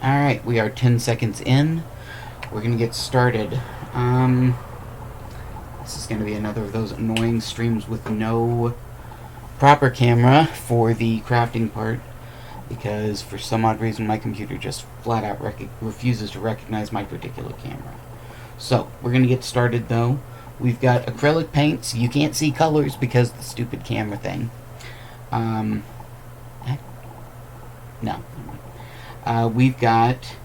Alright, we are 10 seconds in. We're gonna get started. This is gonna be another of those annoying streams with no proper camera for the crafting part, because for some odd reason my computer just flat out refuses to recognize my particular camera. So, we're gonna get started though. We've got acrylic paints. You can't see colors because of the stupid camera thing. No. We've got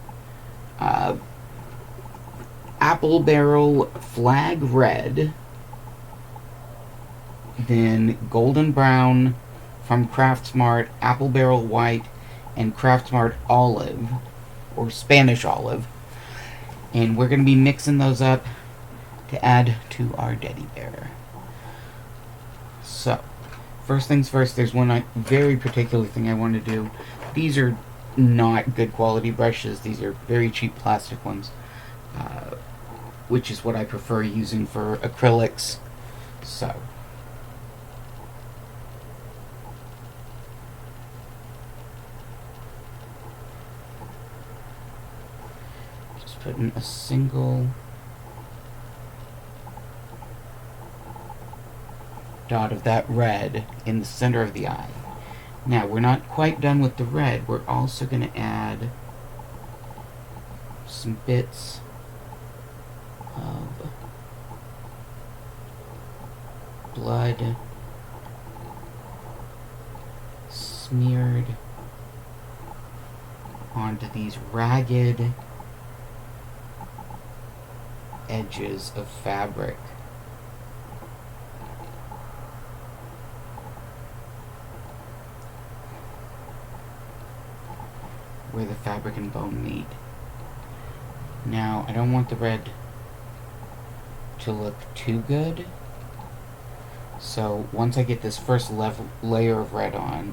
apple barrel flag red, then golden brown from Craftsmart, apple barrel white, and Craftsmart olive, or Spanish olive. And we're going to be mixing those up to add to our teddy bear. So, first things first, there's one very particular thing I want to do. These are not good quality brushes. These are very cheap plastic ones, which is what I prefer using for acrylics. So, just put in a single dot of that red in the center of the eye. Now, we're not quite done with the red. We're also going to add some bits of blood smeared onto these ragged edges of fabric. Where the fabric and bone meet. Now, I don't want the red to look too good, so once I get this first layer of red on,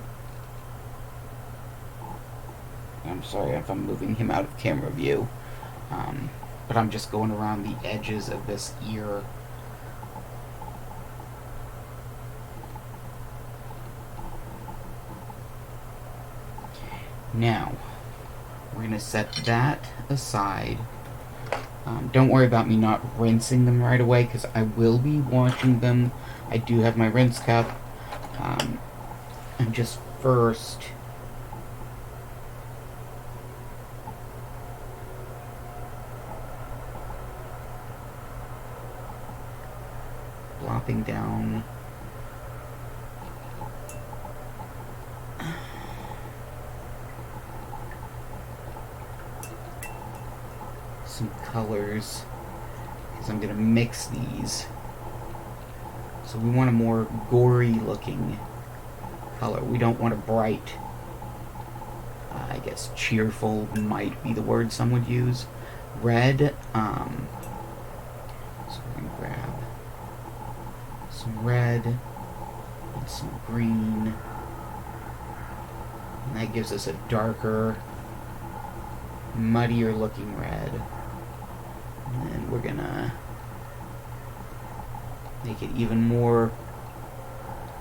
I'm sorry if I'm moving him out of camera view, but I'm just going around the edges of this ear. Now, we're going to set that aside. Don't worry about me not rinsing them right away, because I will be washing them. I do have my rinse cup. And just first, plopping down some colors, because I'm going to mix these. So we want a more gory looking color. We don't want a bright, I guess cheerful might be the word some would use, red. So we're going to grab some red and some green, and that gives us a darker, muddier looking red. And then we're gonna make it even more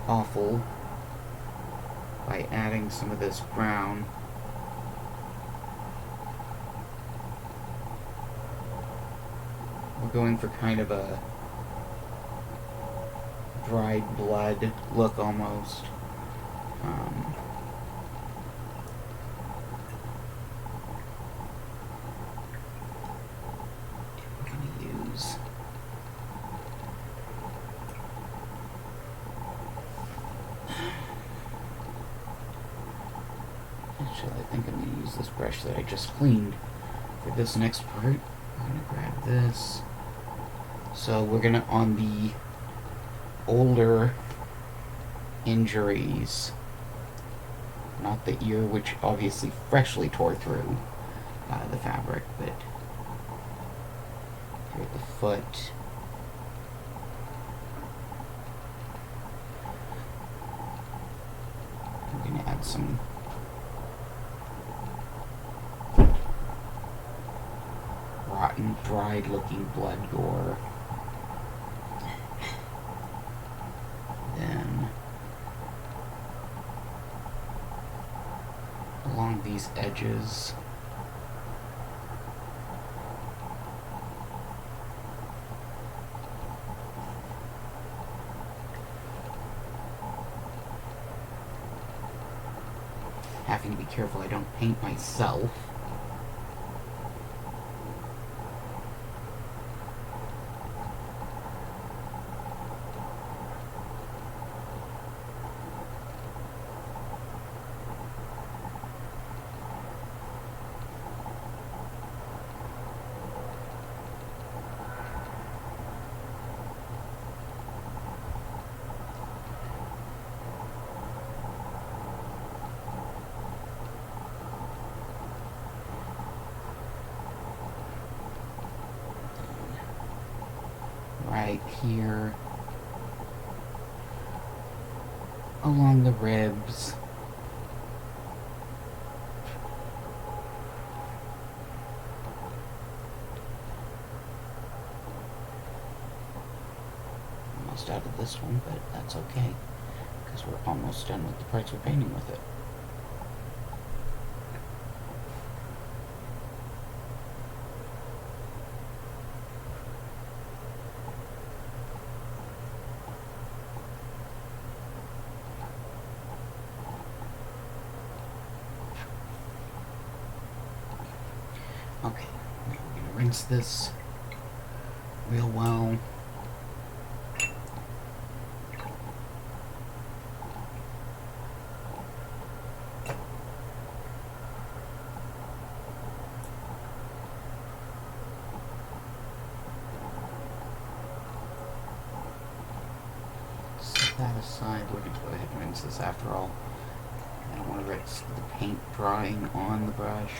awful by adding some of this brown. We're going for kind of a dried blood look almost. Actually, I think I'm going to use this brush that I just cleaned for this next part. I'm going to grab this. So we're going to, on the older injuries, not the ear, which obviously freshly tore through the fabric, but here at the foot. I'm going to add some rotten, dried looking blood gore. Then along these edges, having to be careful I don't paint myself. Right here along the ribs. Almost out of this one, but that's okay, because we're almost done with the parts we're painting with it. Okay, now we're going to rinse this real well. Set that aside. We're going to go ahead and rinse this after all. I don't want to risk the paint drying on the brush.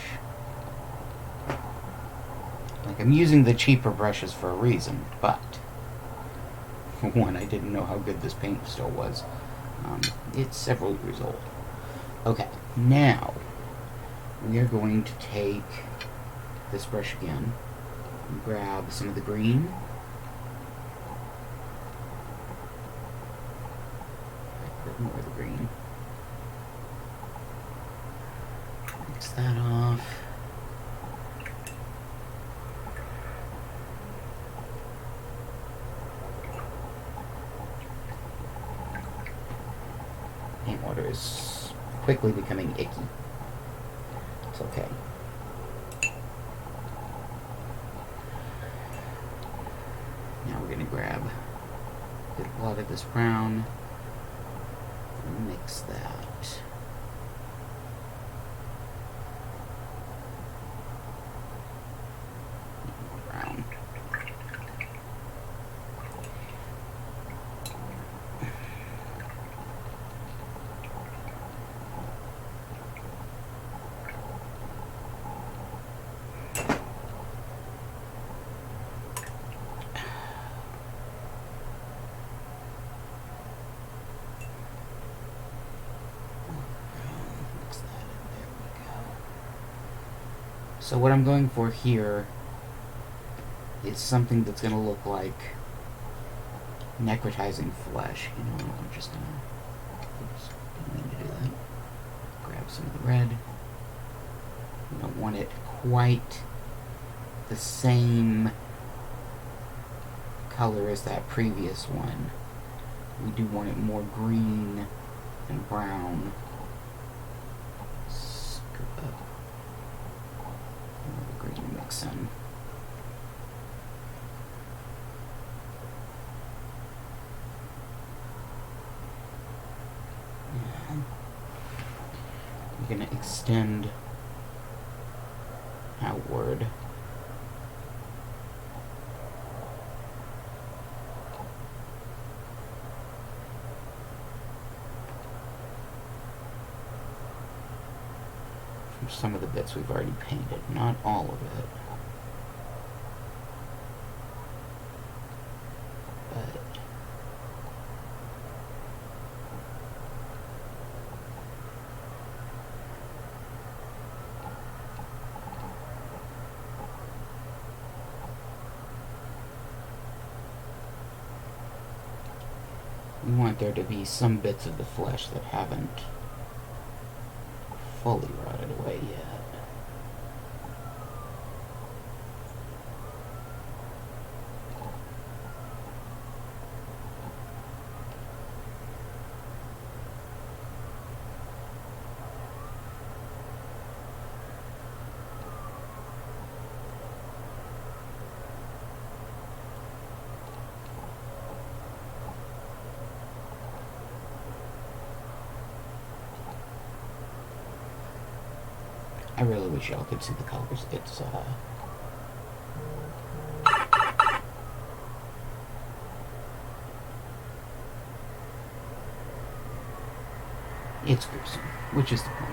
Like, I'm using the cheaper brushes for a reason, but for one, I didn't know how good this paint still was. It's several years old. Okay, now we are going to take this brush again and grab some of the green. A bit more of the green. Mix that off. Paint water is quickly becoming icky. It's okay. Now we're going to grab a good lot of this brown and mix that. Brown. So what I'm going for here is something that's going to look like necrotizing flesh. You know, I'm just going to... Oops, didn't mean to do that. Grab some of the red. We don't want it quite the same color as that previous one. We do want it more green and brown. Scoop up the green mix in. And we're going to extend outward. From some of the bits we've already painted, not all of it. But we want there to be some bits of the flesh that haven't fully rotted away yet. really wish y'all could see the colors. It's gruesome, which is the point.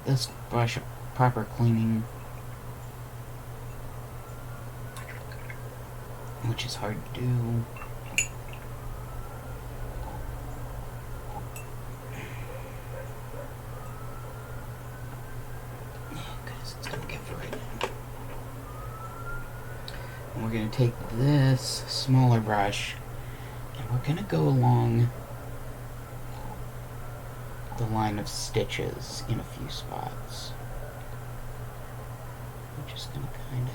This brush a proper cleaning, which is hard to do. Because it's gonna get right in. And we're gonna take this smaller brush and we're gonna go along the line of stitches in a few spots. I'm just gonna kind of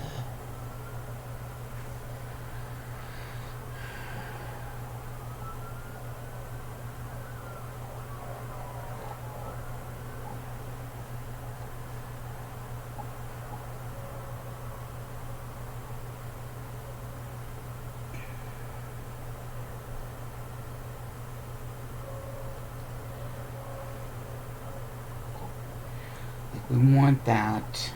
we want that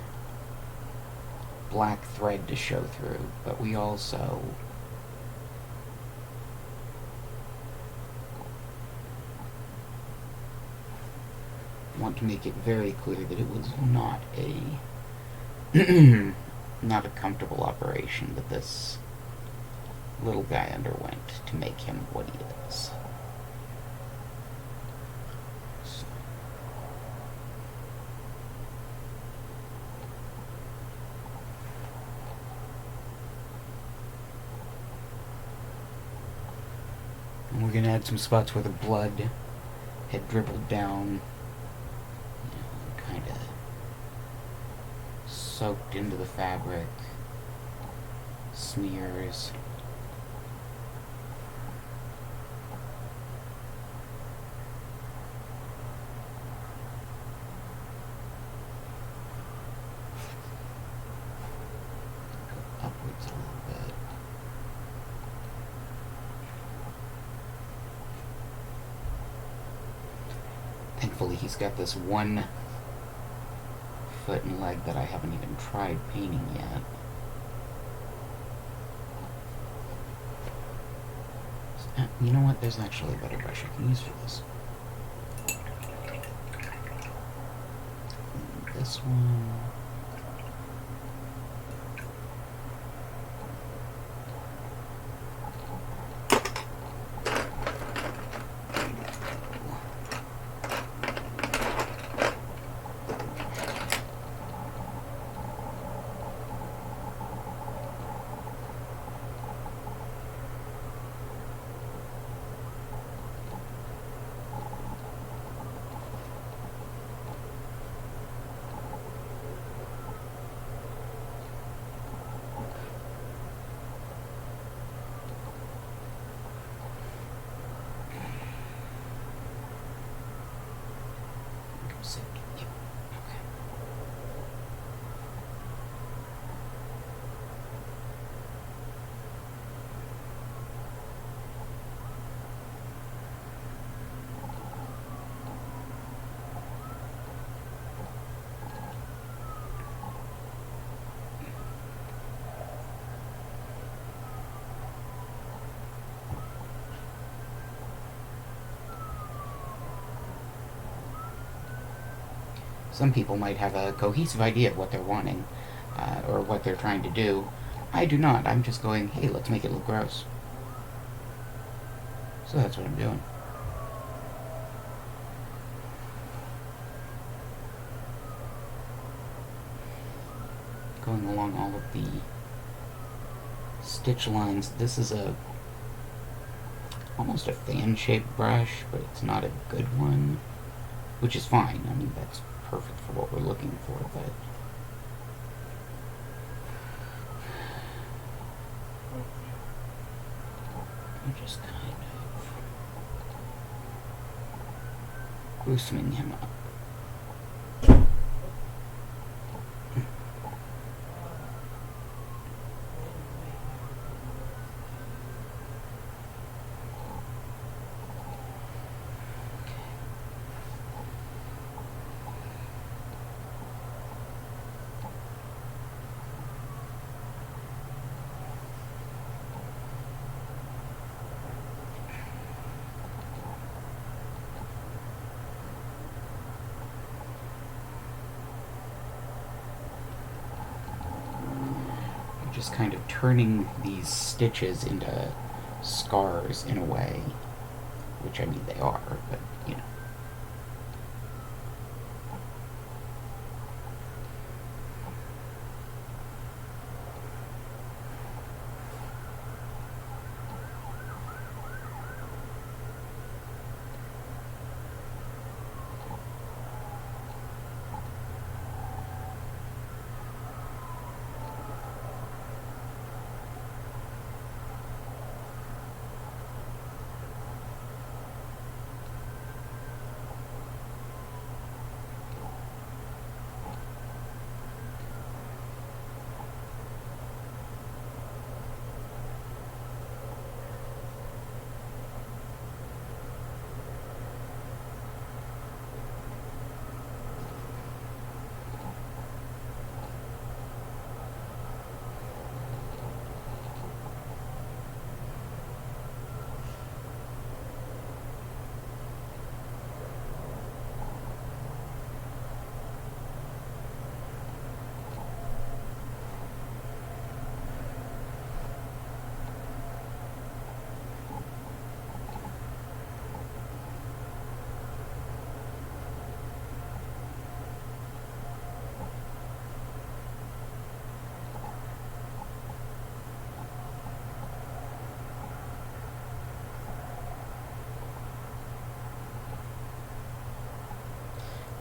black thread to show through, but we also want to make it very clear that it was not a not a comfortable operation that this little guy underwent to make him what he is. And we're going to add some spots where the blood had dribbled down, kind of soaked into the fabric, smears. Go upwards a little bit. Thankfully, he's got this one foot and leg that I haven't even tried painting yet. You know what? There's actually a better brush I can use for this. This one. Yep. Okay. Some people might have a cohesive idea of what they're wanting, or what they're trying to do. I do not. I'm just going, hey, let's make it look gross. So that's what I'm doing. Going along all of the stitch lines. This is almost a fan-shaped brush, but it's not a good one. which is fine. I mean, that's perfect for what we're looking for, but I'm just kind of loosening him up. Just kind of turning these stitches into scars in a way, which I mean they are, but you know.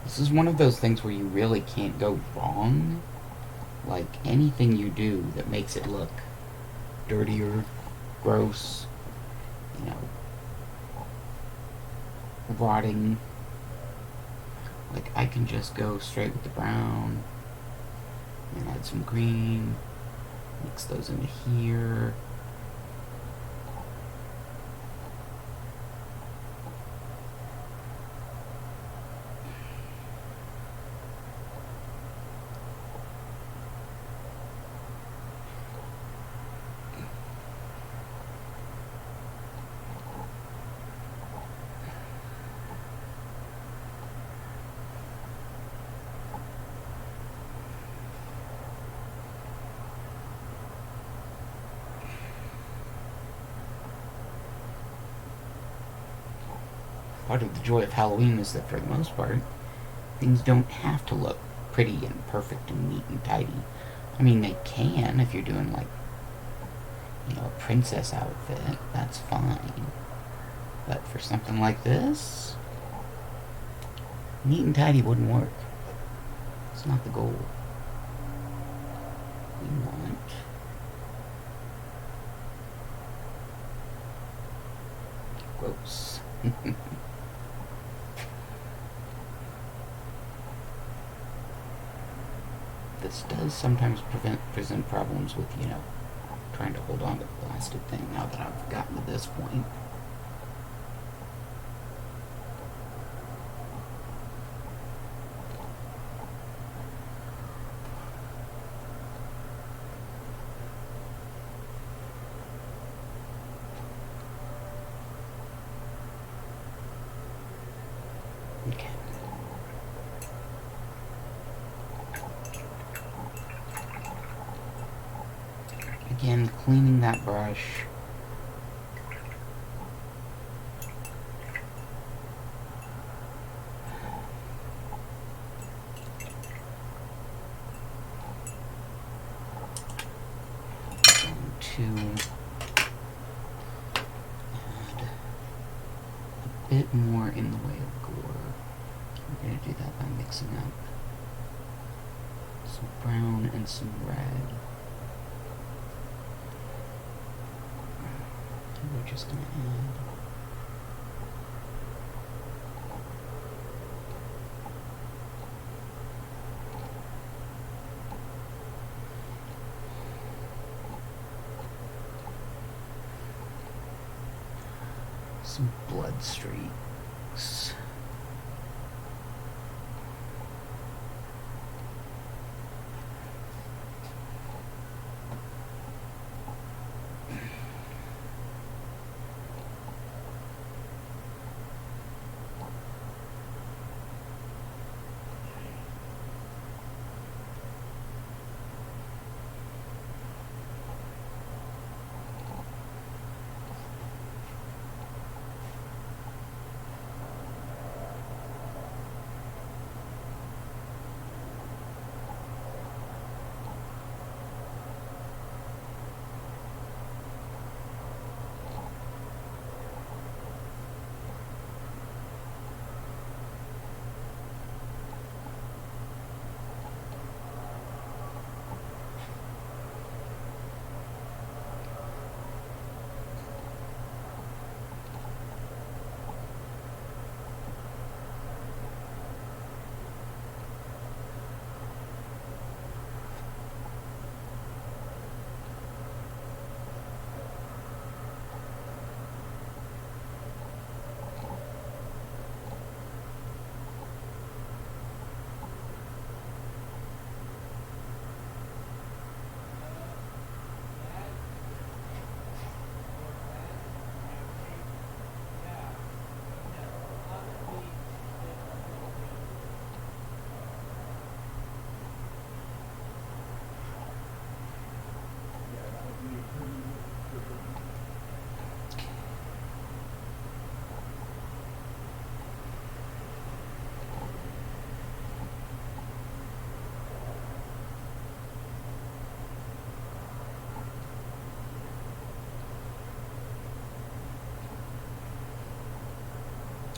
This is one of those things where you really can't go wrong. Like, anything you do that makes it look dirtier, gross, you know, rotting. Like, I can just go straight with the brown and add some green, mix those into here. Part of the joy of Halloween is that for the most part, things don't have to look pretty and perfect and neat and tidy. I mean, they can if you're doing, like, you know, a princess outfit. That's fine. But for something like this, neat and tidy wouldn't work. It's not the goal. We want gross. This does sometimes present problems with, you know, trying to hold on to the plastic thing now that I've gotten to this point. Okay. Again, cleaning that brush. To add a bit more in the way of gore. We're going to do that by mixing up some brown and some red. And we're just going to add some blood streaks.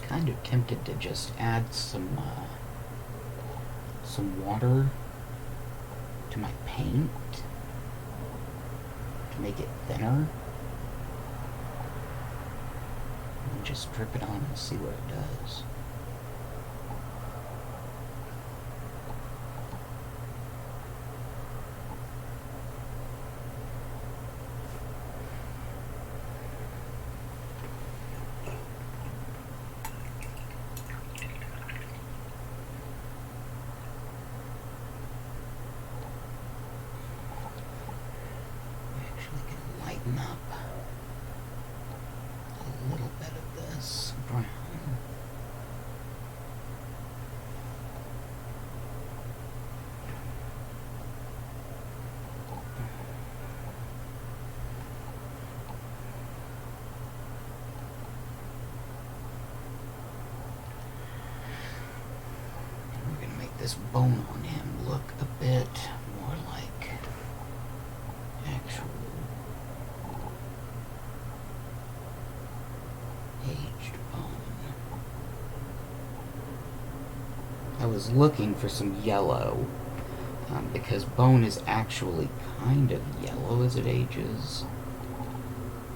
Kind of tempted to just add some water to my paint to make it thinner, and just drip it on and see what it does. Up a little bit of this brown. And we're going to make this bone on him look a bit more like actual aged bone. I was looking for some yellow because bone is actually kind of yellow as it ages,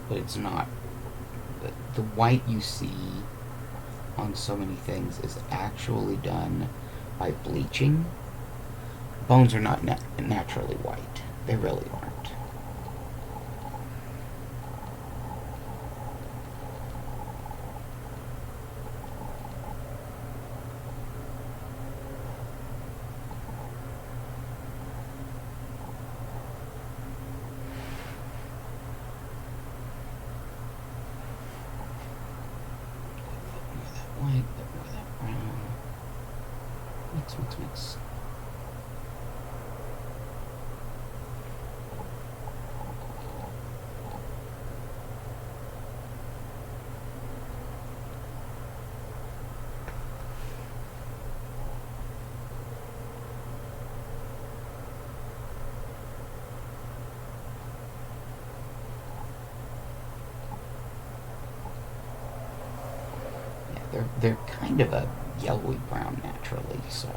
but it's not. The white you see on so many things is actually done by bleaching. Bones are not naturally white. They really aren't. White, but more of that brown. Mix. Yeah, They're kind of a yellowy brown naturally, so.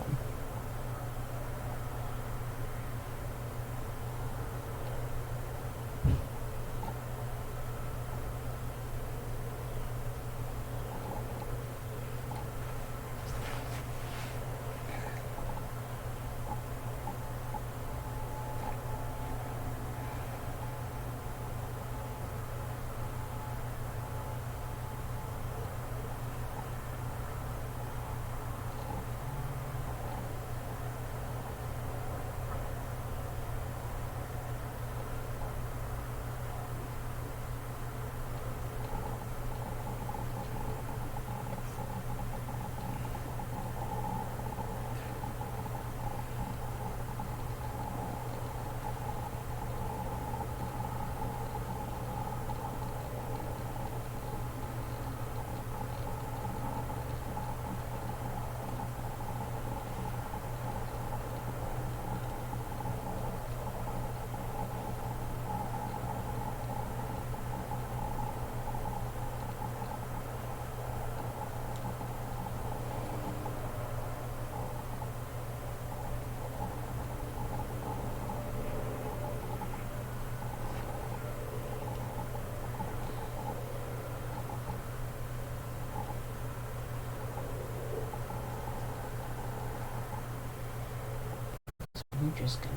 We're just gonna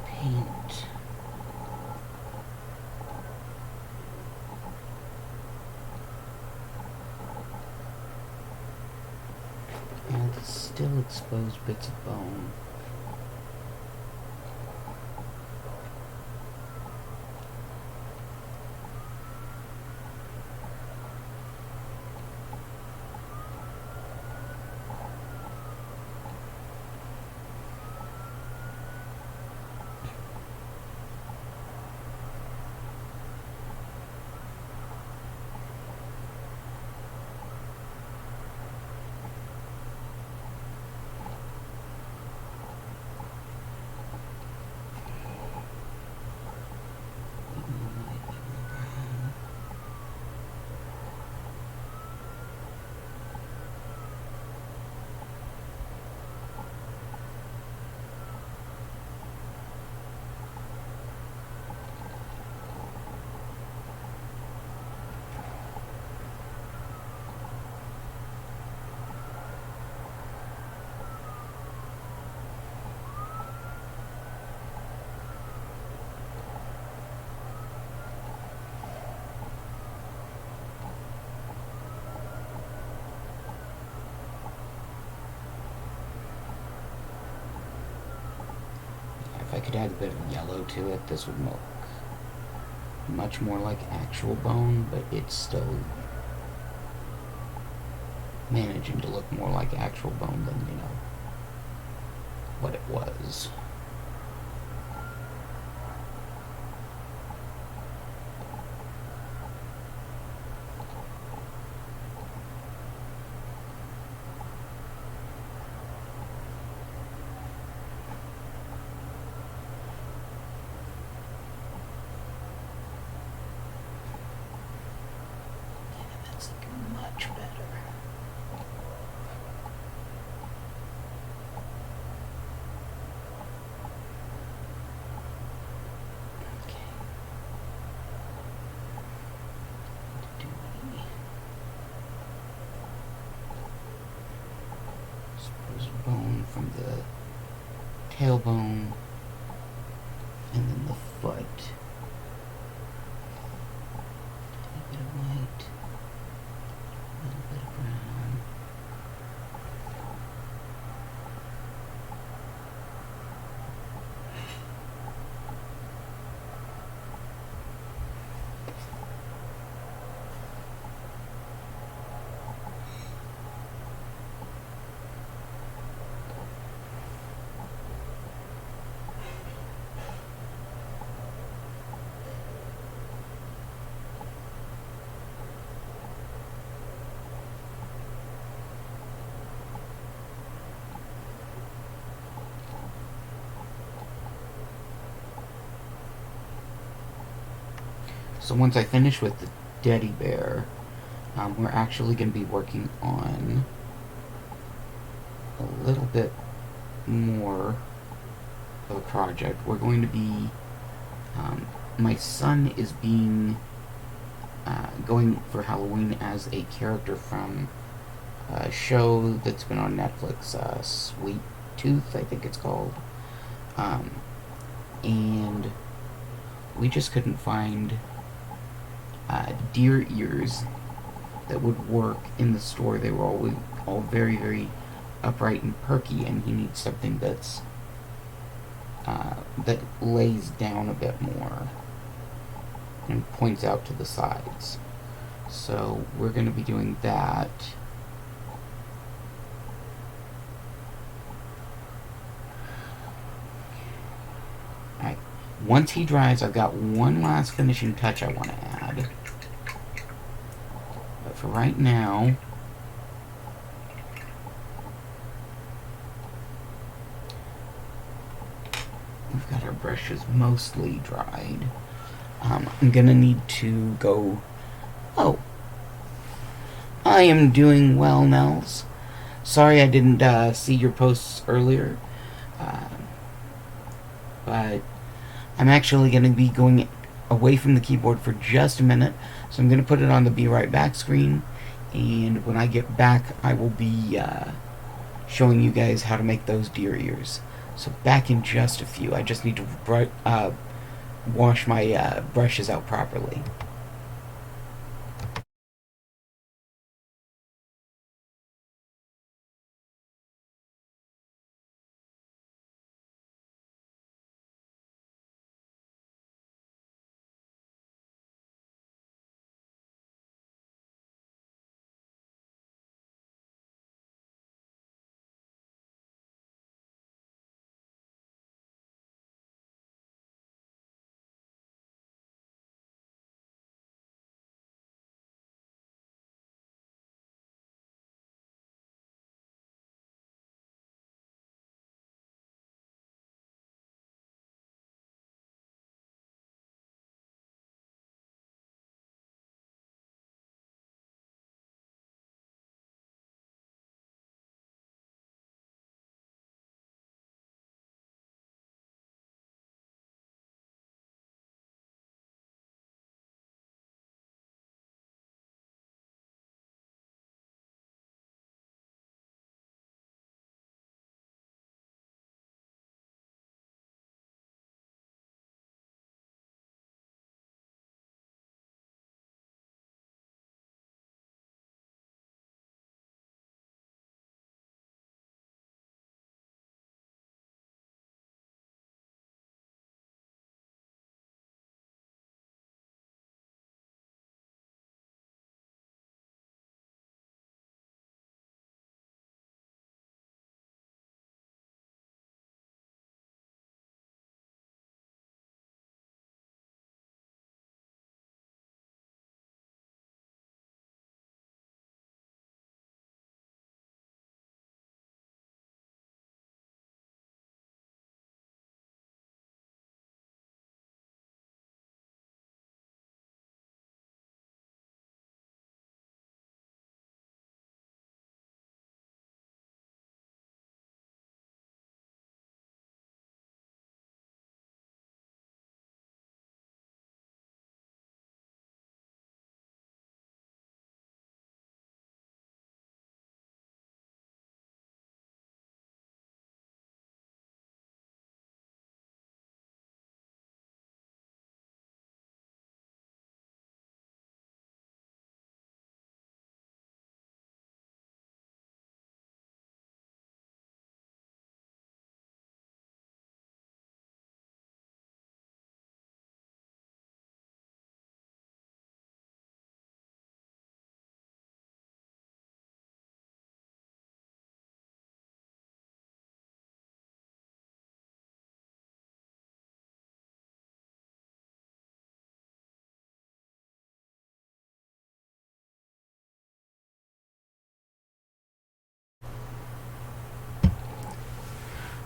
paint. And still exposed bits of bone. If I could add a bit of yellow to it, this would look much more like actual bone, but it's still managing to look more like actual bone than, you know, what it was. That's looking much better. Bone from the tailbone and then the foot. A bit of white, a little bit of brown. So once I finish with the teddy bear, we're actually going to be working on a little bit more of a project. We're going to be, my son is going for Halloween as a character from a show that's been on Netflix, Sweet Tooth, I think it's called. And we just couldn't find deer ears that would work in the store. They were all very, very upright and perky, and he needs something that's that lays down a bit more and points out to the sides. So we're going to be doing that. Alright, once he dries, I've got one last finishing touch I want to add. But for right now, we've got our brushes mostly dried. I'm gonna need to go. Oh, I am doing well, Nels. Sorry I didn't see your posts earlier, but I'm actually gonna be going away from the keyboard for just a minute, so I'm gonna put it on the Be Right Back screen, and when I get back, I will be showing you guys how to make those deer ears. So back in just a few. I just need to wash my brushes out properly.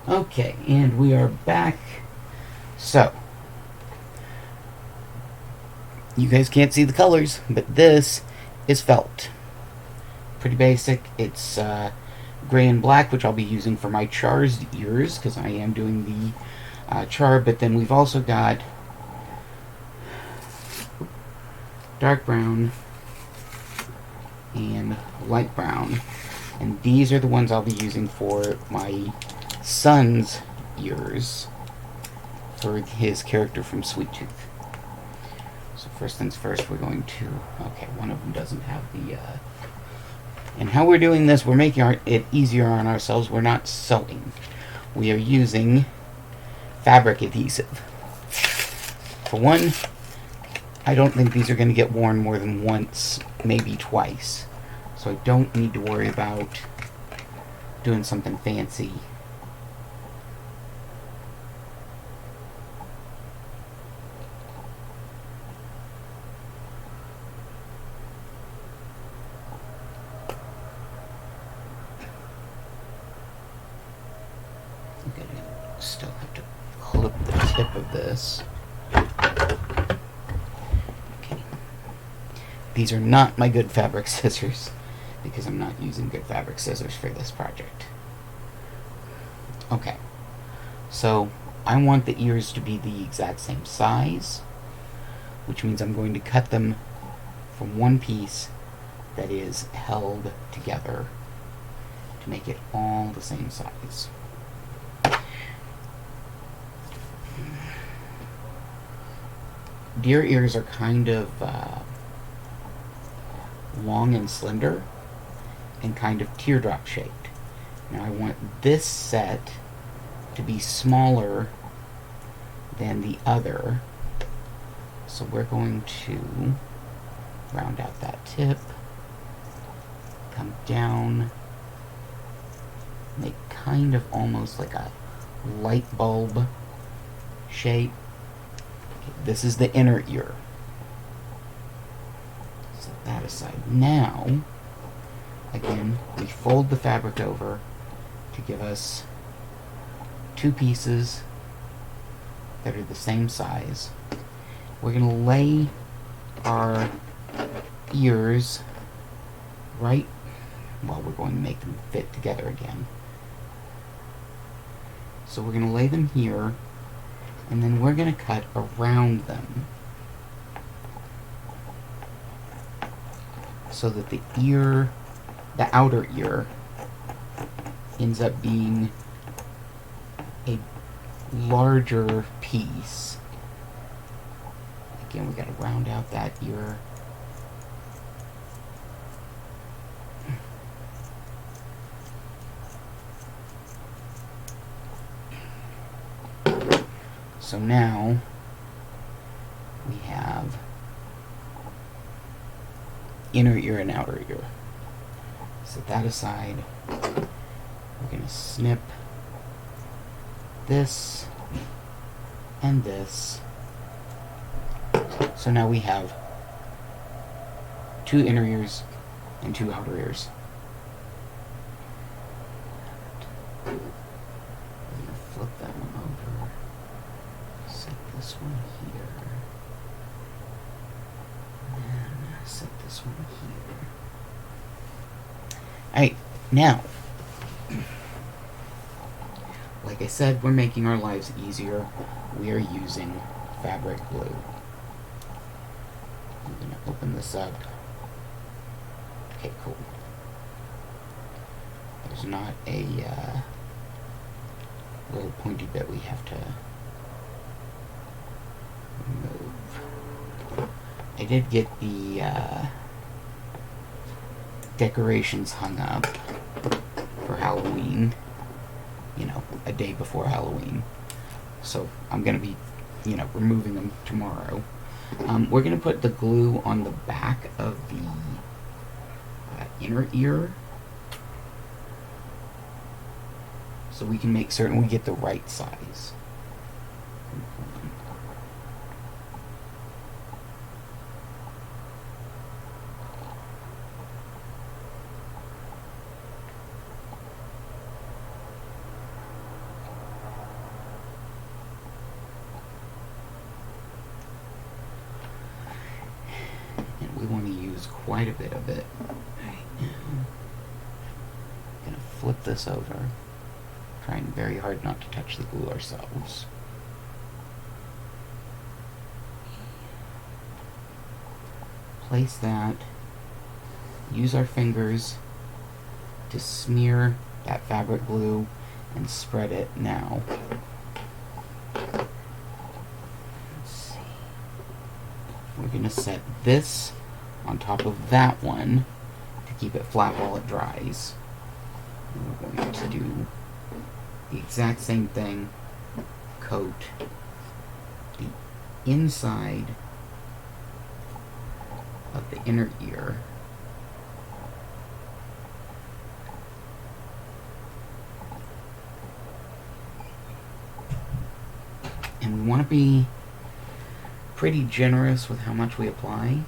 Okay, and we are back. So, you guys can't see the colors, but this is felt. Pretty basic. It's gray and black, which I'll be using for my char's ears, because I am doing the char, but then we've also got dark brown and light brown, and these are the ones I'll be using for my son's ears for his character from Sweet Tooth. So first things first, we're going to, okay, one of them doesn't have the, and how we're doing this, we're making it easier on ourselves. We're not sewing. We are using fabric adhesive. For one, I don't think these are going to get worn more than once, maybe twice. So I don't need to worry about doing something fancy. I'm going to still have to clip the tip of this. These are not my good fabric scissors, because I'm not using good fabric scissors for this project. Okay, so I want the ears to be the exact same size, which means I'm going to cut them from one piece that is held together to make it all the same size. Deer ears are kind of long and slender and kind of teardrop shaped. Now I want this set to be smaller than the other, so we're going to round out that tip, come down, make kind of almost like a light bulb shape. Okay, this is the inner ear. Set that aside. Now, again, we fold the fabric over to give us two pieces that are the same size. We're going to lay our ears right, well, we're going to make them fit together again. So we're going to lay them here, and then we're going to cut around them so that the ear, the outer ear, ends up being a larger piece. Again, we got to round out that ear. So now we have inner ear and outer ear. Set that aside. We're going to snip this and this. So now we have two inner ears and two outer ears. We're going to flip that one over. Set this one here. And then set this one here. Alright, now, like I said, we're making our lives easier. We are using fabric glue. I'm going to open this up. Okay, cool. There's not a little pointy bit we have to remove. I did get the decorations hung up for Halloween, you know, a day before Halloween. So I'm going to be, you know, removing them tomorrow. We're going to put the glue on the back of the inner ear so we can make certain we get the right size. use quite a bit of it. Right now, I'm gonna flip this over, trying very hard not to touch the glue ourselves. Place that, use our fingers to smear that fabric glue and spread it now. Let's see. We're going to set this on top of that one to keep it flat while it dries. And we're going to do the exact same thing, coat the inside of the inner ear. And we want to be pretty generous with how much we apply.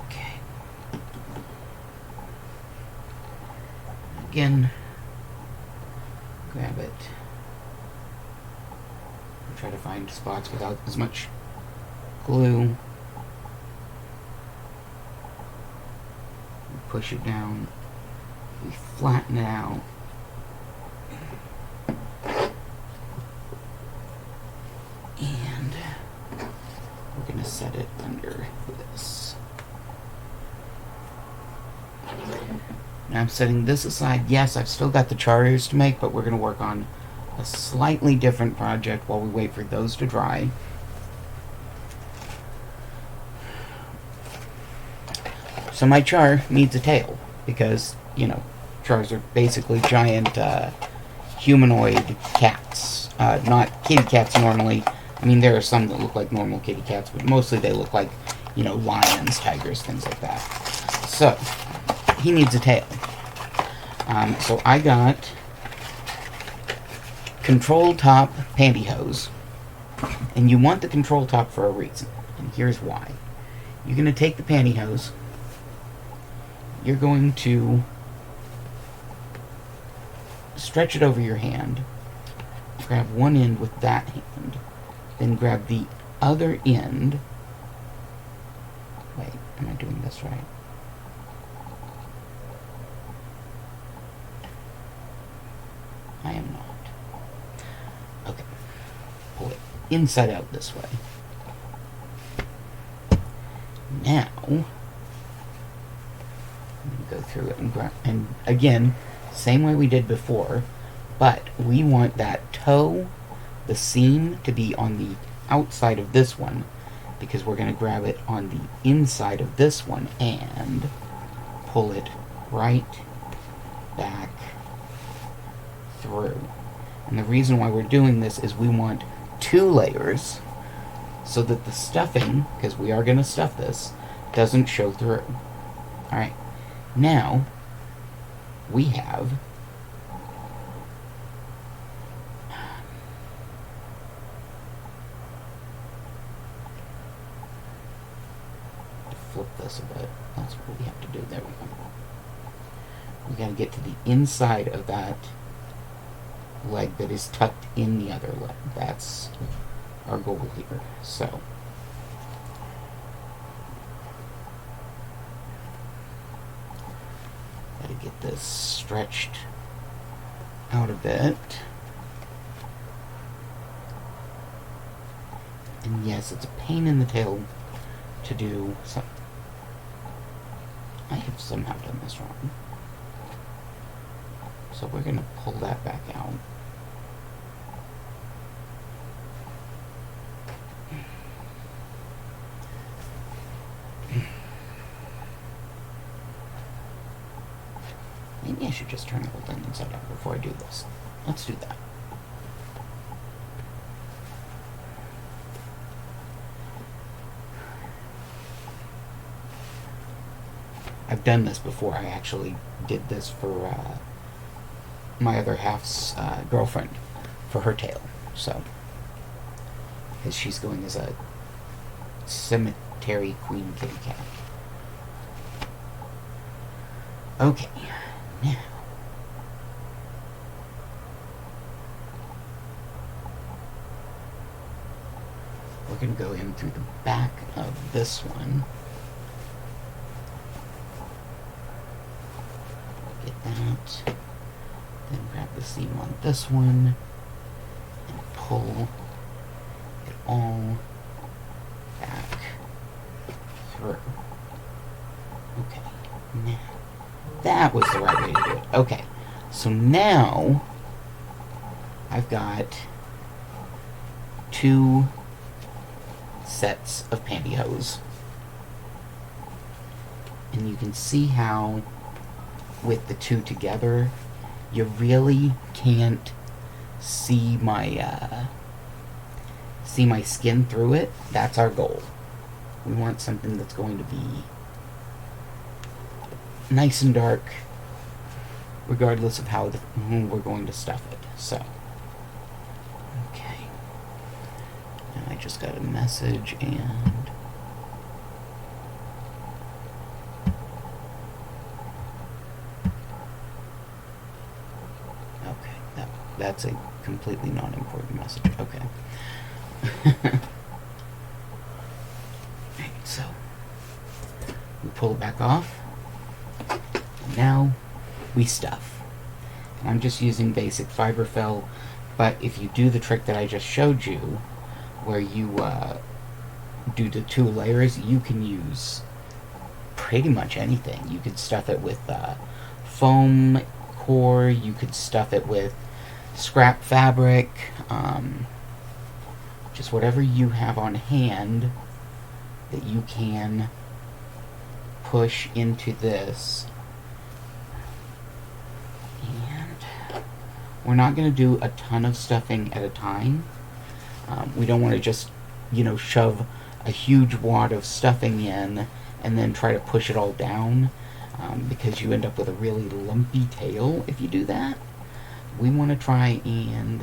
Okay. Again, grab it. Try to find spots without as much glue. We push it down. We flatten it out. And we're going to set it under this. Now I'm setting this aside. Yes, I've still got the charters to make, but we're going to work on a slightly different project while we wait for those to dry. So my char needs a tail because, you know, chars are basically giant humanoid cats. Not kitty cats normally. I mean, there are some that look like normal kitty cats, but mostly they look like, you know, lions, tigers, things like that. So, he needs a tail. So I got control top pantyhose, and you want the control top for a reason, and here's why. You're going to take the pantyhose, you're going to stretch it over your hand, grab one end with that hand, then grab the other end. Wait, am I doing this right? I am not. Okay. Pull it inside out this way. Now, I'm going to go through it and grab, and again, same way we did before, but we want that toe, the seam, to be on the outside of this one, because we're going to grab it on the inside of this one and pull it right back through. And the reason why we're doing this is we want 2 layers so that the stuffing, because we are going to stuff this, doesn't show through. Alright, now we have to flip this a bit. That's what we have to do. There we go. We got to get to the inside of that leg that is tucked in the other leg. That's our goal here. So gotta get this stretched out a bit. And yes, it's a pain in the tail to do. So I have somehow done this wrong. So we're going to pull that back out. Maybe I should just turn the whole thing inside out before I do this. Let's do that. I've done this before. I actually did this for my other half's girlfriend for her tail. So, because she's going as a cemetery queen kitty cat. Okay, now we're going to go in through the back of this one. Get that. Then grab the seam on this one and pull it all back through. Okay, now that was the right way to do it. Okay, so now I've got 2 sets of pantyhose. And you can see how with the 2 together, you really can't see my skin through it. That's our goal. We want something that's going to be nice and dark, regardless of how we're going to stuff it. So, okay. Now I just got a message and okay, that's a completely non-important message. Okay. Right, so we pull it back off. Now we stuff. And I'm just using basic fiberfill, but if you do the trick that I just showed you, where you do the 2 layers, you can use pretty much anything. You could stuff it with foam core, you could stuff it with scrap fabric, just whatever you have on hand that you can push into this. And we're not going to do a ton of stuffing at a time. We don't want to just, shove a huge wad of stuffing in and then try to push it all down, because you end up with a really lumpy tail if you do that. We want to try and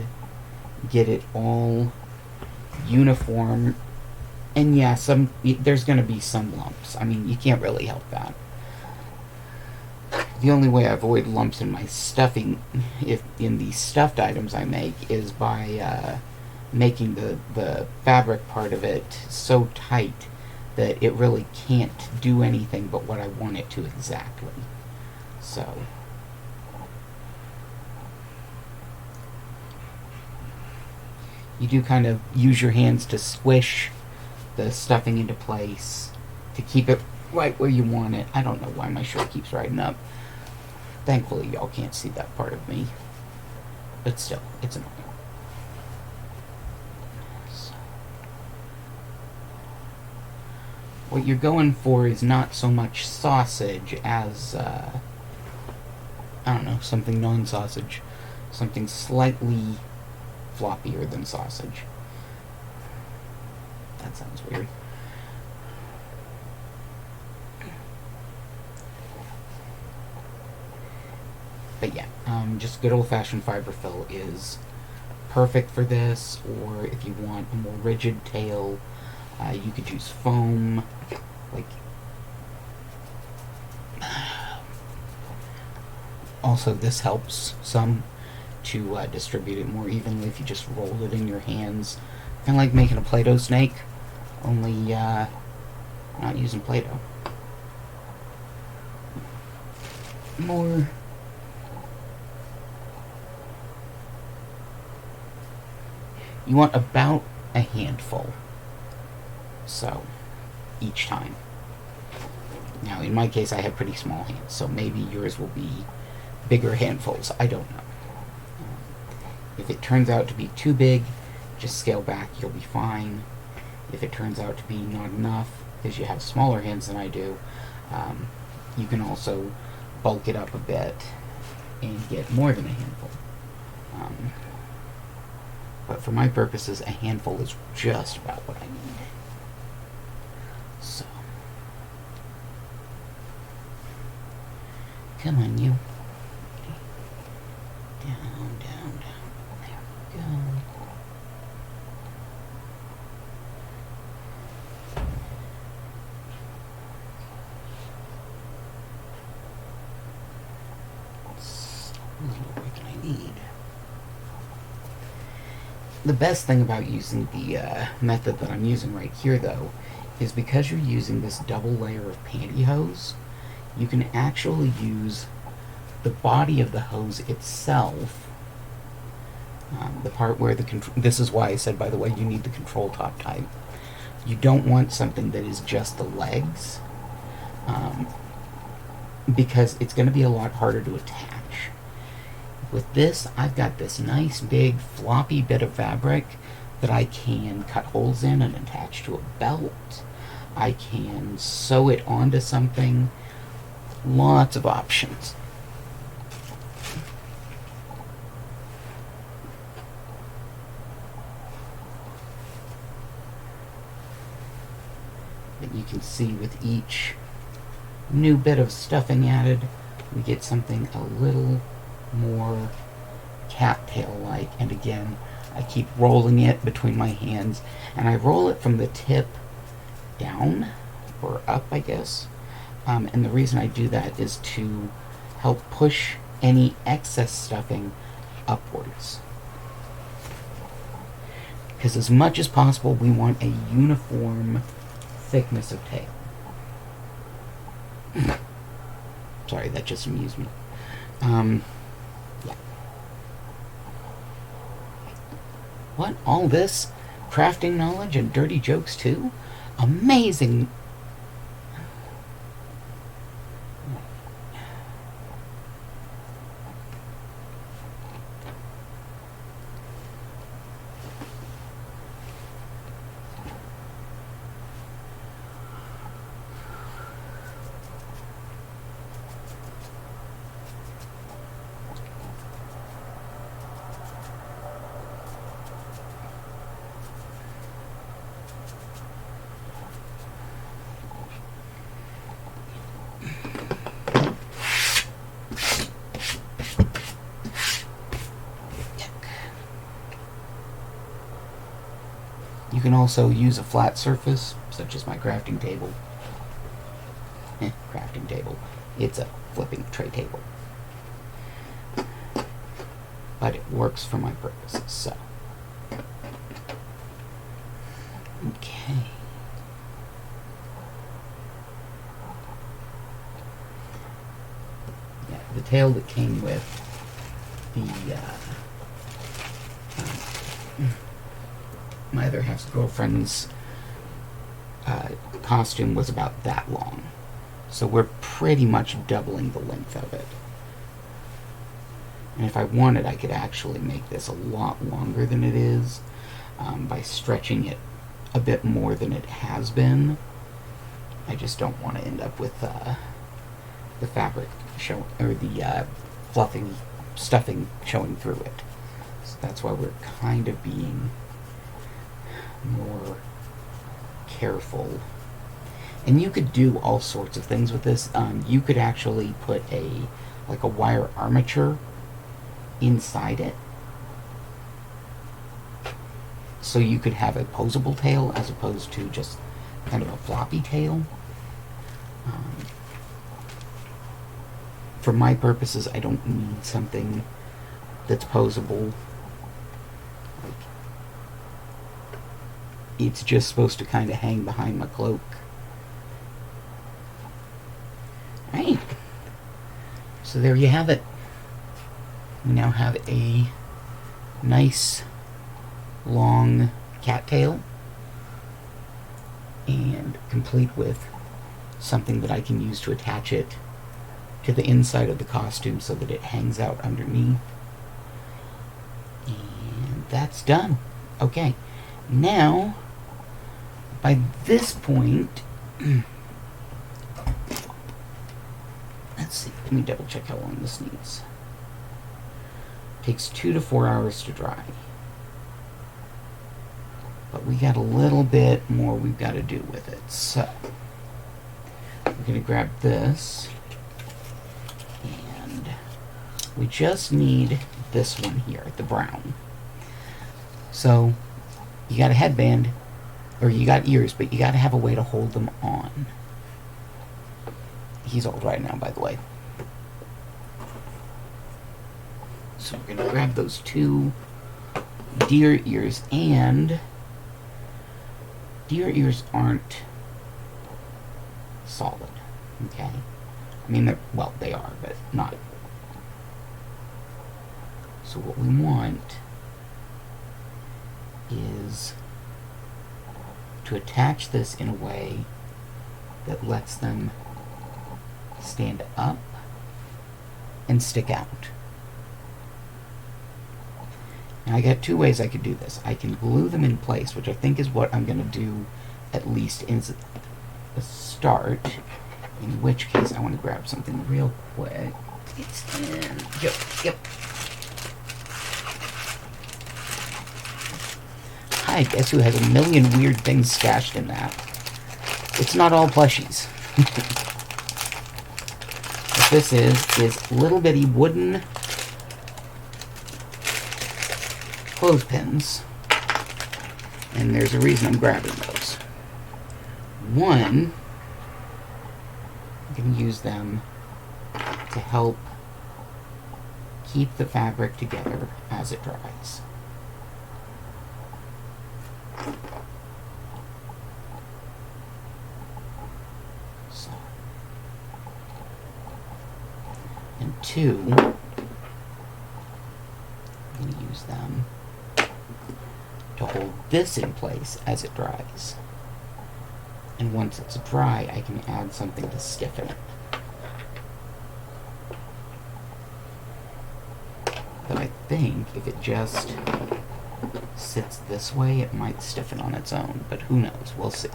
get it all uniform. And yeah, there's going to be some lumps. I mean, you can't really help that. The only way I avoid lumps in my stuffing, if in the stuffed items I make, is by making the fabric part of it so tight that it really can't do anything but what I want it to exactly. So you do kind of use your hands to squish the stuffing into place to keep it right where you want it. I don't know why my shirt keeps riding up. Thankfully, y'all can't see that part of me. But still, it's annoying. So, what you're going for is not so much sausage as, I don't know, something non-sausage. Something slightly floppier than sausage. That sounds weird. But yeah, just good old-fashioned fiberfill is perfect for this, or if you want a more rigid tail, you could use foam. Also, this helps some to distribute it more evenly if you just roll it in your hands. Kind of like making a Play-Doh snake, only not using Play-Doh. More. You want about a handful. So, each time. Now, in my case, I have pretty small hands, so maybe yours will be bigger handfuls. I don't know. If it turns out to be too big, just scale back, you'll be fine. If it turns out to be not enough, because you have smaller hands than I do, you can also bulk it up a bit and get more than a handful. But for my purposes, a handful is just about what I need. So, come on, you. Down, down, down. There we go. need. The best thing about using the method that I'm using right here, though, is because you're using this double layer of pantyhose, you can actually use the body of the hose itself, the part where this is why I said, by the way, you need the control top type. You don't want something that is just the legs, because it's going to be a lot harder to attach. With this, I've got this nice big floppy bit of fabric that I can cut holes in and attach to a belt. I can sew it onto something. Lots of options. But you can see with each new bit of stuffing added, we get something a little more cattail-like. And again, I keep rolling it between my hands, and I roll it from the tip down, or up, I guess. And the reason I do that is to help push any excess stuffing upwards. Because as much as possible, we want a uniform thickness of tail. Sorry, that just amused me. Yeah. What? All this crafting knowledge and dirty jokes too? Amazing! You can also use a flat surface, such as my crafting table. Crafting table. It's a flipping tray table. But it works for my purposes, so. Okay. Yeah, the tail that came with the my other half's girlfriend's costume was about that long. So we're pretty much doubling the length of it. And if I wanted, I could actually make this a lot longer than it is by stretching it a bit more than it has been. I just don't want to end up with the fabric showing, or the fluffing stuffing showing through it. So that's why we're kind of being more careful. And you could do all sorts of things with this. You could actually put a wire armature inside it, so you could have a posable tail as opposed to just kind of a floppy tail. For my purposes, I don't need something that's posable. It's just supposed to kind of hang behind my cloak. Right. So there you have it. We now have a nice long cattail, and complete with something that I can use to attach it to the inside of the costume so that it hangs out underneath. And that's done. Okay. Now, by this point, let's see, let me double check how long this needs. Takes 2 to 4 hours to dry. But we got a little bit more we've got to do with it. So, we're going to grab this, and we just need this one here, the brown. So, you got a headband, or you got ears, but you got to have a way to hold them on. He's all dry now, by the way. So we're going to grab those 2 deer ears, and deer ears aren't solid, okay? I mean, well, they are, but not. So what we want is to attach this in a way that lets them stand up and stick out. Now I got 2 ways I could do this. I can glue them in place, which I think is what I'm going to do at least in the start, in which case I want to grab something real quick. It's in... Yep. Hi, guess who has a million weird things stashed in that? It's not all plushies. What this is little bitty wooden clothespins. And there's a reason I'm grabbing those. One, you can use them to help keep the fabric together as it dries. So, and 2, I'm going to use them to hold this in place as it dries. And once it's dry, I can add something to stiffen it. But I think if it just sits this way, it might stiffen on its own, but who knows? We'll see.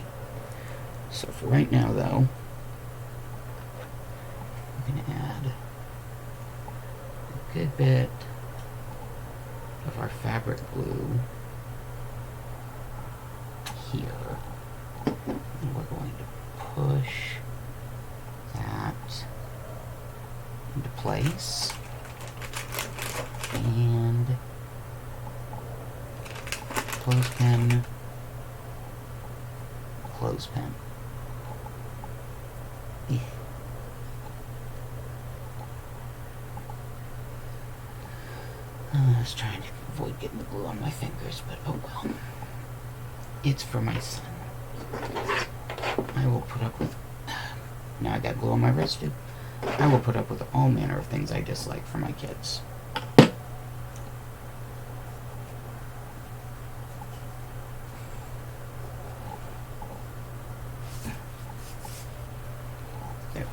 So for right now, though, I'm going to add a good bit of our fabric glue here. And we're going to push that into place. And clothespin, clothespin. I was trying to avoid getting the glue on my fingers, but oh well. It's for my son. I will put up with... Now I got glue on my wrist too. I will put up with all manner of things I dislike for my kids. There.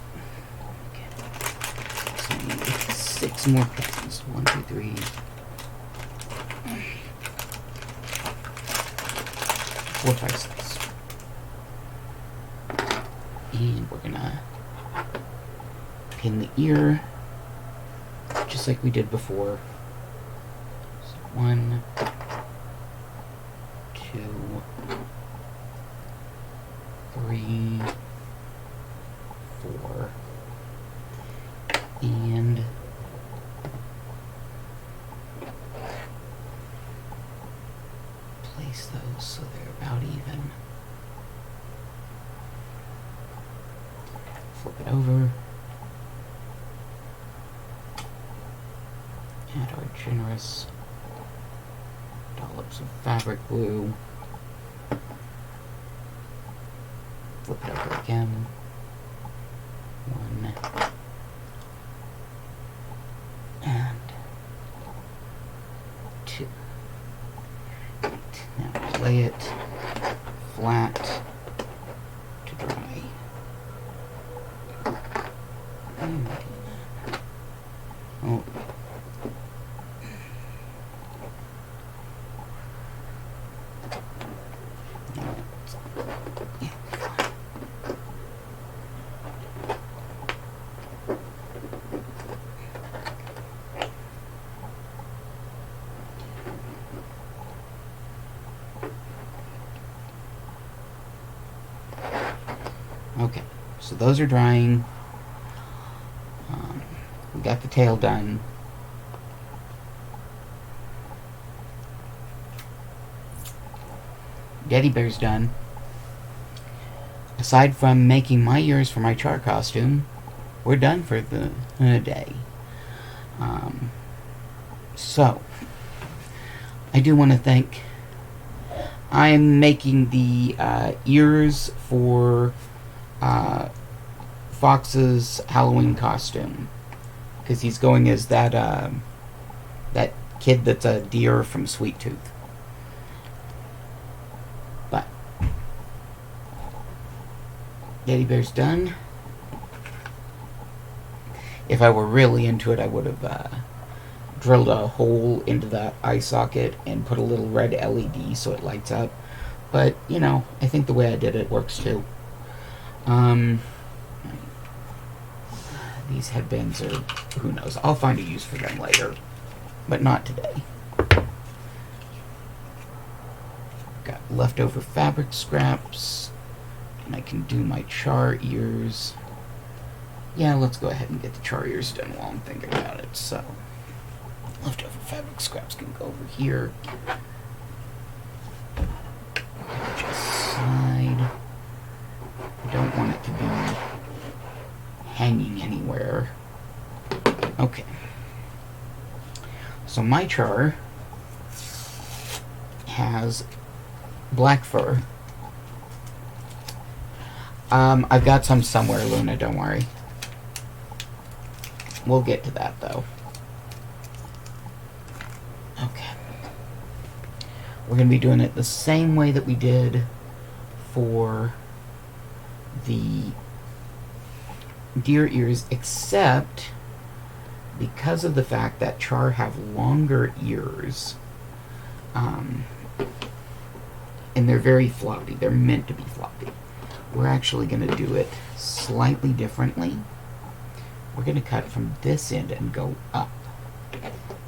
Okay. So I need 6 more pins. 1, 2, 3... 4, 5, 6. And we're gonna pin the ear just like we did before. So 1, 2, 3, 4, and place those so they're about even. Flip it over. Add our generous dollops of fabric glue. Flip it over again. 1. And 2. Now lay it flat to dry. Oh. Okay, so those are drying. We got the tail done. Teddy bear's done. Aside from making my ears for my char costume, we're done for the day. So, I do want to thank... I'm making the ears for Fox's Halloween costume. Because he's going as that kid that's a deer from Sweet Tooth. But Daddy Bear's done. If I were really into it, I would have drilled a hole into that eye socket and put a little red LED so it lights up. But, you know, I think the way I did it works too. These headbands are, who knows, I'll find a use for them later, but not today. Got leftover fabric scraps, and I can do my char ears. Yeah, let's go ahead and get the char ears done while I'm thinking about it. So, leftover fabric scraps can go over here. Just slide. I don't want it to be hanging anywhere. Okay. So my char has black fur. I've got some somewhere, Luna, don't worry. We'll get to that, though. Okay. We're going to be doing it the same way that we did for the deer ears, except because of the fact that char have longer ears, and they're very floppy. They're meant to be floppy. We're actually going to do it slightly differently. We're going to cut from this end and go up.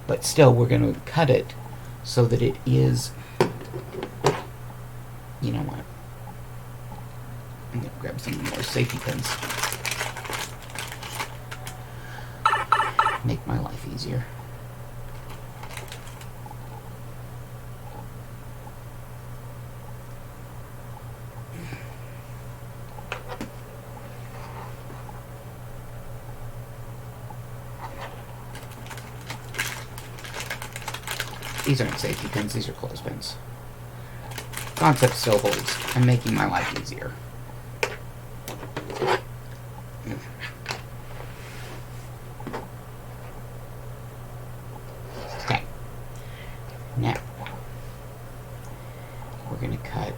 But still, we're going to cut it so that it is... You know what? I'm going to grab some more safety pins. Make my life easier. These aren't safety pins, these are clothespins. Concept still holds. I'm making my life easier. Okay. Now, we're going to cut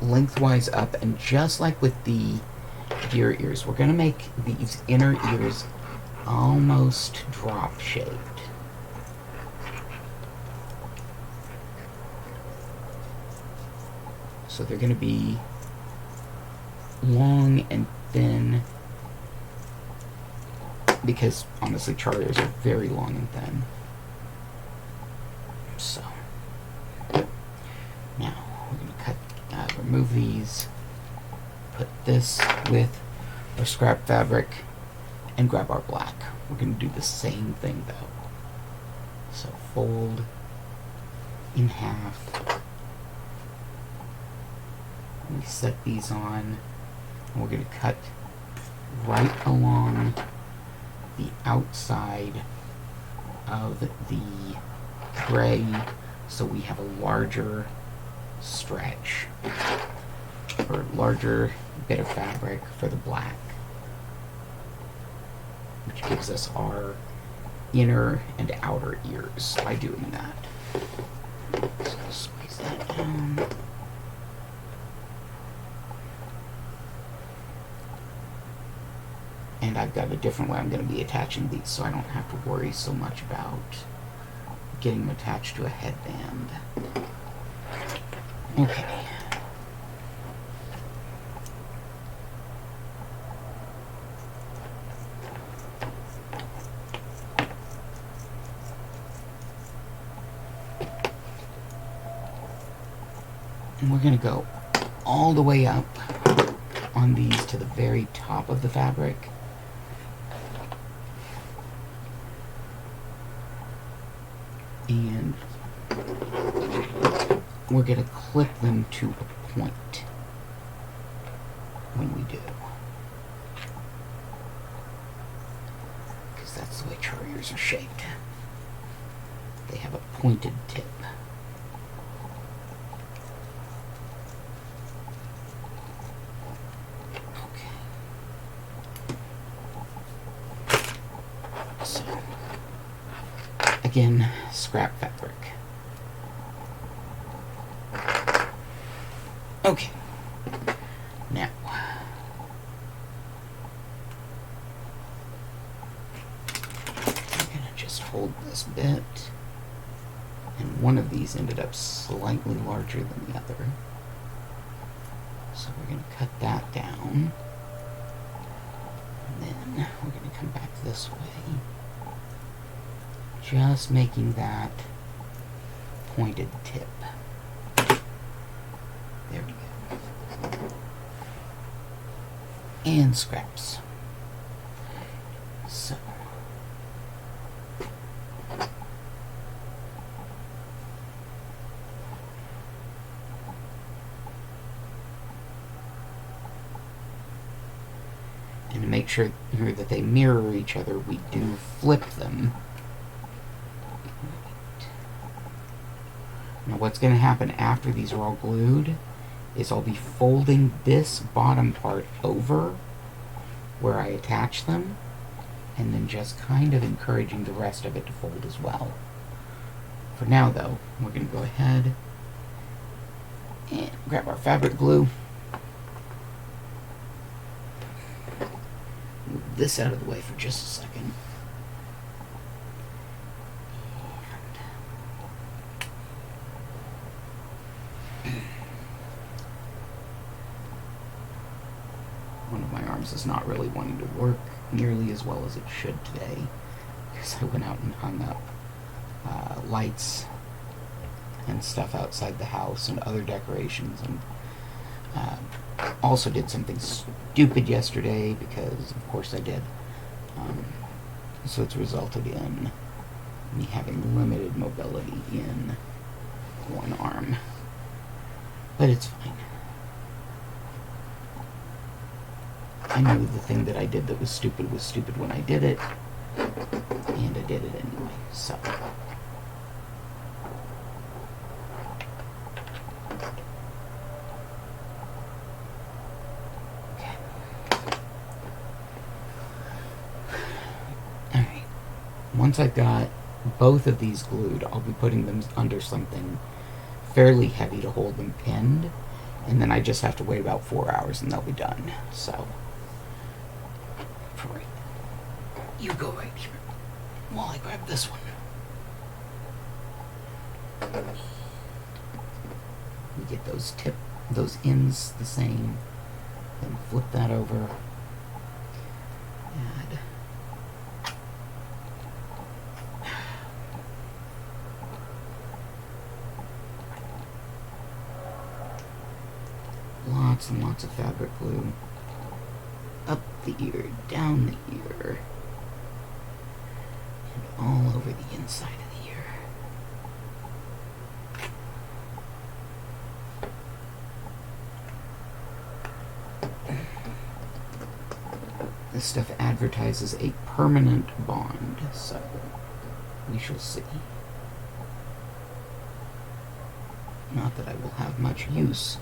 lengthwise up, and just like with the deer ears, we're going to make these inner ears almost drop shaped. So they're going to be long and thin, because honestly char ears are very long and thin. So now we're going to cut, remove these, put this with our scrap fabric, and grab our black. We're going to do the same thing though. So fold in half. We set these on, and we're going to cut right along the outside of the gray so we have a larger stretch, or larger bit of fabric for the black, which gives us our inner and outer ears by doing that. So squeeze that down. And I've got a different way I'm going to be attaching these, so I don't have to worry so much about getting them attached to a headband. Okay. And we're going to go all the way up on these to the very top of the fabric. And we're going to clip them to a point when we do. Because that's the way charriers are shaped. They have a pointed tip. Again, scrap fabric. Okay. Now, I'm gonna just hold this bit, and one of these ended up slightly larger than the other. So we're gonna cut that down, and then we're gonna come back this way. Just making that pointed tip. There we go. And scraps. So. And to make sure that they mirror each other, we do flip them. Now what's going to happen after these are all glued is I'll be folding this bottom part over where I attach them, and then just kind of encouraging the rest of it to fold as well. For now though, we're going to go ahead and grab our fabric glue, move this out of the way for just a second. One of my arms is not really wanting to work nearly as well as it should today, because I went out and hung up lights and stuff outside the house and other decorations, and also did something stupid yesterday, because of course I did. So it's resulted in me having limited mobility in one arm, but it's fine. I knew the thing that I did that was stupid when I did it, and I did it anyway, so. Okay. Alright. Once I've got both of these glued, I'll be putting them under something fairly heavy to hold them pinned, and then I just have to wait about 4 hours and they'll be done, so. Right. You go right here while I grab this one. We get those ends the same, then flip that over. Add lots and lots of fabric glue. Up the ear, down the ear, and all over the inside of the ear. This stuff advertises a permanent bond, so we shall see. Not that I will have much use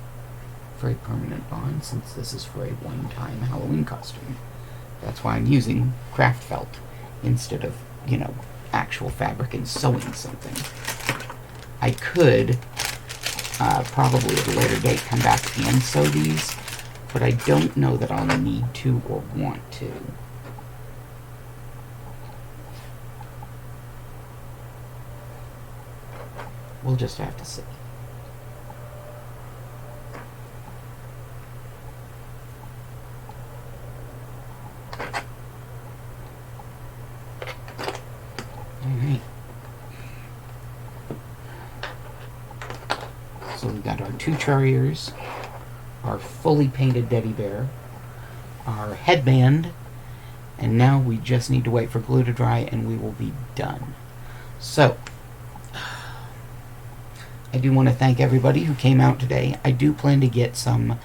for a permanent bond, since this is for a one-time Halloween costume. That's why I'm using craft felt instead of, actual fabric and sewing something. I could probably at a later date come back and sew these, but I don't know that I'll need to or want to. We'll just have to see. Alright. So we've got our two charriers, our fully painted teddy bear, our headband, and now we just need to wait for glue to dry and we will be done. So, I do want to thank everybody who came out today. I do plan to get some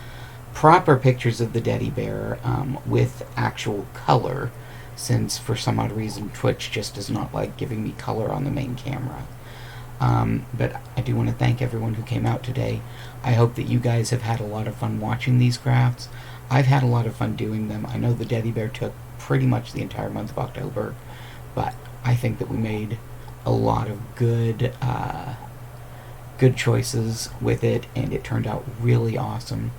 proper pictures of the teddy bear with actual color, since for some odd reason Twitch just does not like giving me color on the main camera. But I do want to thank everyone who came out today. I hope that you guys have had a lot of fun watching these crafts. I've had a lot of fun doing them. I know the teddy bear took pretty much the entire month of October, but I think that we made a lot of good choices with it, and it turned out really awesome.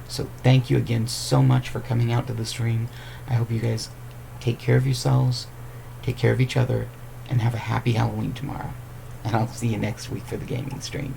So thank you again so much for coming out to the stream. I hope you guys take care of yourselves, take care of each other, and have a happy Halloween tomorrow. And I'll see you next week for the gaming stream.